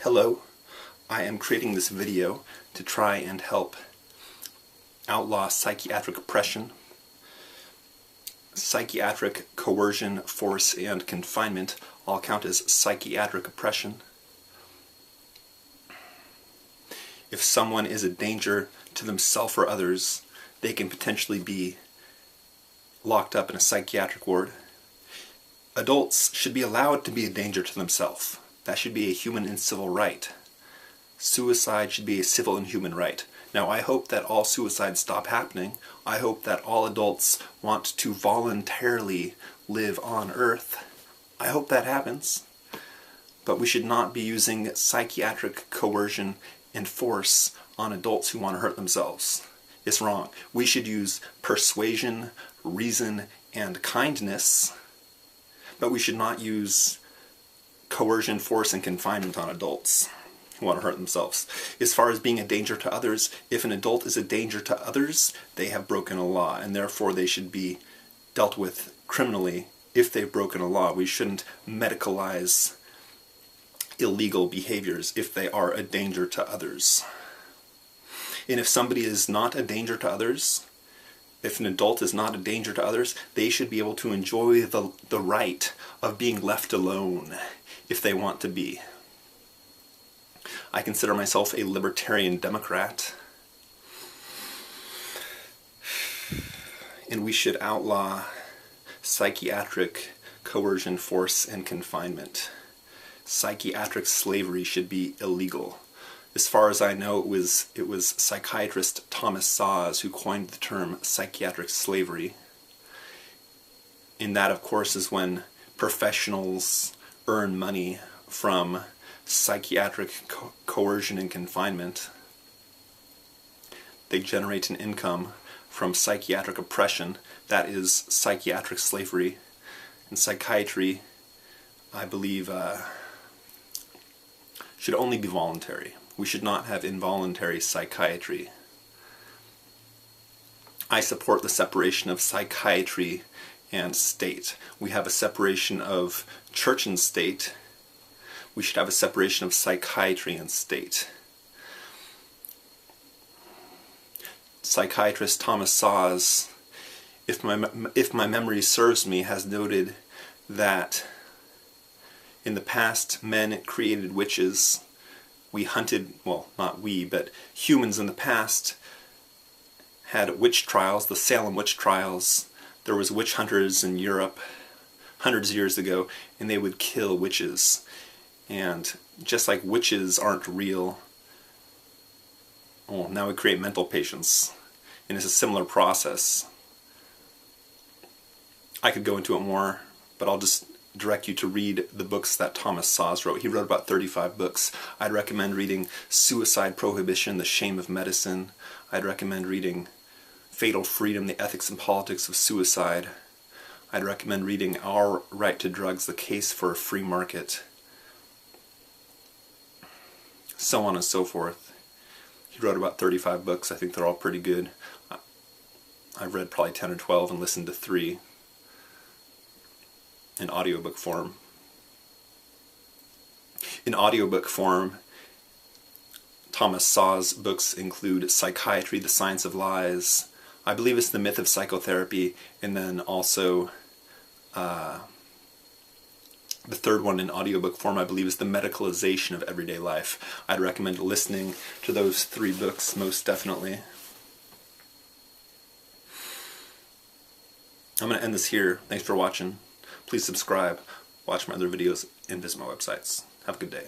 Hello, I am creating this video to try and help outlaw psychiatric oppression, psychiatric coercion, force, and confinement all count as psychiatric oppression. If someone is a danger to themselves or others, they can potentially be locked up in a psychiatric ward. Adults should be allowed to be a danger to themselves. That should be a human and civil right. Suicide should be a civil and human right. Now, I hope that all suicides stop happening. I hope that all adults want to voluntarily live on Earth. I hope that happens. But we should not be using psychiatric coercion and force on adults who want to hurt themselves. It's wrong. We should use persuasion, reason, and kindness, but we should not use coercion, force, and confinement on adults who want to hurt themselves. As far as being a danger to others, if an adult is a danger to others, they have broken a law, and therefore they should be dealt with criminally if they've broken a law. We shouldn't medicalize illegal behaviors if they are a danger to others. And if somebody is not a danger to others, if an adult is not a danger to others, they should be able to enjoy the right of being left alone if they want to be. I consider myself a libertarian Democrat, and we should outlaw psychiatric coercion, force, and confinement. Psychiatric slavery should be illegal. As far as I know, it was psychiatrist Thomas Szasz who coined the term psychiatric slavery. And that, of course, is when professionals earn money from psychiatric coercion and confinement. They generate an income from psychiatric oppression. That is psychiatric slavery. And psychiatry, I believe, should only be voluntary. We should not have involuntary psychiatry. I support the separation of psychiatry and state. We have a separation of church and state. We should have a separation of psychiatry and state. Psychiatrist Thomas Szasz, if my memory serves me, has noted that in the past men created witches. We hunted, well, not we, but humans in the past had witch trials, the Salem witch trials. There was witch hunters in Europe hundreds of years ago, and they would kill witches. And just like witches aren't real, well, now we create mental patients, and it's a similar process. I could go into it more, but I'll just direct you to read the books that Thomas Szasz wrote. He wrote about 35 books. I'd recommend reading Suicide Prohibition, The Shame of Medicine. I'd recommend reading Fatal Freedom, The Ethics and Politics of Suicide. I'd recommend reading Our Right to Drugs, The Case for a Free Market. So on and so forth. He wrote about 35 books. I think they're all pretty good. I've read probably 10 or 12 and listened to 3. In audiobook form. In audiobook form, Thomas Szasz's books include Psychiatry, The Science of Lies, I believe it's The Myth of Psychotherapy, and then also the third one in audiobook form, I believe, is The Medicalization of Everyday Life. I'd recommend listening to those 3 books most definitely. I'm going to end this here. Thanks for watching. Please subscribe, watch my other videos, and visit my websites. Have a good day.